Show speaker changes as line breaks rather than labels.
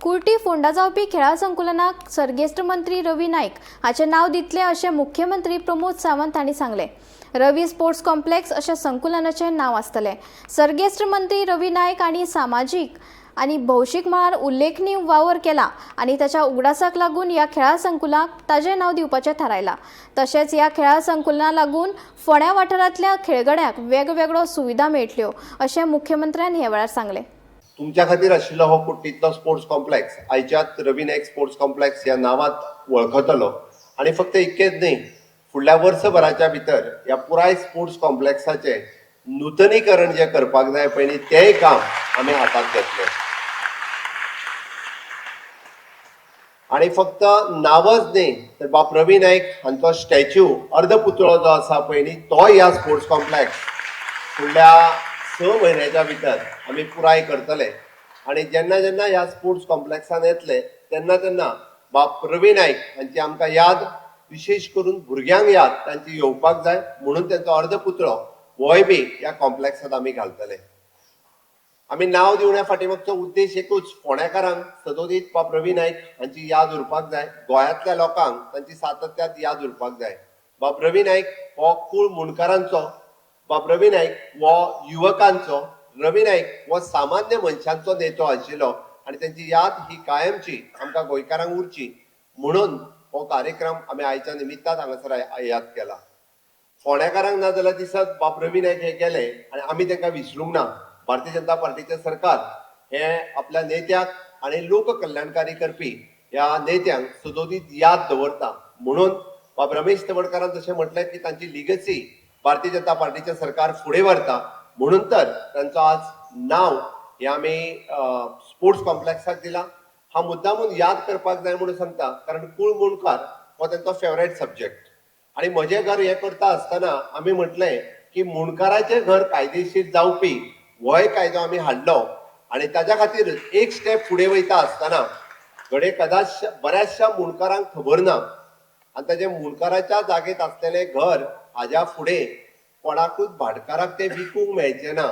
कुर्टी फोंडा जावपी खेळा संकुलनाक सर्गेस्त मंत्री रवी नाईक हाचे नाव दितले अशें मुख्यमंत्री प्रमोद सावंत हांणी सांगले। रवी स्पोर्ट्स कॉम्प्लेक्स अशें संकुलनाचें नाव आसतलें। सर्गेस्त मंत्री रवी नाईक हांणी सामाजीक आनी भौशीक मळार उल्लेखनीय वावर केला आनी ताच्या उगडासाक लागून ह्या खेळा संकुलाक ताजें नाव दिवपाचें थारायलां। तशेंच ह्या खेळा संकुलना लागून फोंड्या वाठारांतल्या खेळगड्यांक वेगवेगळ्यो सुविधा मेळटल्यो अशें मुख्यमंत्र्यान हे वेळार सांगलें।
तुमच्या खातीर आशिल्लो हो कुट्टीतलो स्पोर्ट्स कॉम्प्लेक्स आयच्यात रवी नाईक स्पोर्ट्स कॉम्प्लेक्स ह्या नांवांत वळखतलो आनी फक्त इतकेंच न्ही, फुडल्या वर्सभराच्या भितर ह्या पुराय स्पोर्ट्स कॉम्प्लेक्साचें नूतनीकरण जे करपाक जाय पयलीं तेंय काम आमी हातांत घेतलें। आनी फक्त नांवच न्ही तर बाब रवी नाईक हांचो स्टॅच्यू अर्धपुतळो जो आसा पयलीं तो ह्या स्पोर्ट्स कॉम्प्लेक्स फुडल्या 6 म्हयन्याच्या भितर आमी पुराय करतले। आनी जेन्ना जेन्ना ह्या स्पोर्ट्स कॉम्प्लेक्सान येतले तेन्ना तेन्ना बाब रवी नाईक हांची आमकां याद, विशेश करून भुरग्यांक याद तांची येवपाक जाय म्हणून तांचो अर्धपुतळो होय बी ह्या कॉम्प्लेक्सांत आमी घालतले। आमी नांव दिवण्या फाटीमागचो उद्देश एकूच, फोंड्याकारांक सदोदीत बाब रवी नाईक हांची याद उरपाक जाय, गोंयांतल्या लोकांक तांची सातत्यान याद उरपाक जाय। बाब रवी नाईक हो कुळ मुणकारांचो, बाब रवी नाईक हो युवकांचो, रवी नाईक हो सामान्य मनशांचो नेतो आशिल्लो आनी तांची याद ही कायमची आमकां गोंयकारांक उरची म्हणून हो कार्यक्रम आमी आयच्या निमित्तान हांगासर याद केला। फोंड्याकारांक ना जाल्यार दिसत बाब रवी नाईक हे गेले आनी आमी तांकां विसरूंक ना। भारतीय जनता पार्टीचे सरकार हे आपल्या नेत्याक आनी लोक कल्याणकारी करपी ह्या नेत्यांक सदोदीत याद दवरता म्हणून बाब रमेश तवडकरान जशें म्हटलें की तांची लिगसी भारतीय जनता पार्टीचे सरकार फुडें व्हरता म्हणून तर तांचो आज नांव हे आमी स्पोर्ट्स कॉम्प्लेक्साक दिला। हा मुद्दामून याद करपाक जाय म्हणून सांगता कारण कुळ मुणकार हो तांचो फेवरेट सब्जेक्ट आनी म्हजें घर हें करता आसतना आमी म्हटलें की मुणकाराचें घर कायदेशीर जावपी होय कायदो आमी हाडलो आनी ताच्या खातीर एक स्टेप फुडें वयता आसतना घडये कदाच बऱ्याचशा मुणकारांक खबर ना आनी ताचे मुणकाराच्या जागेत आसलेलें घर हाज्या फुडें कोणाकूच भाटकाराक तें विकूंक मेळचें ना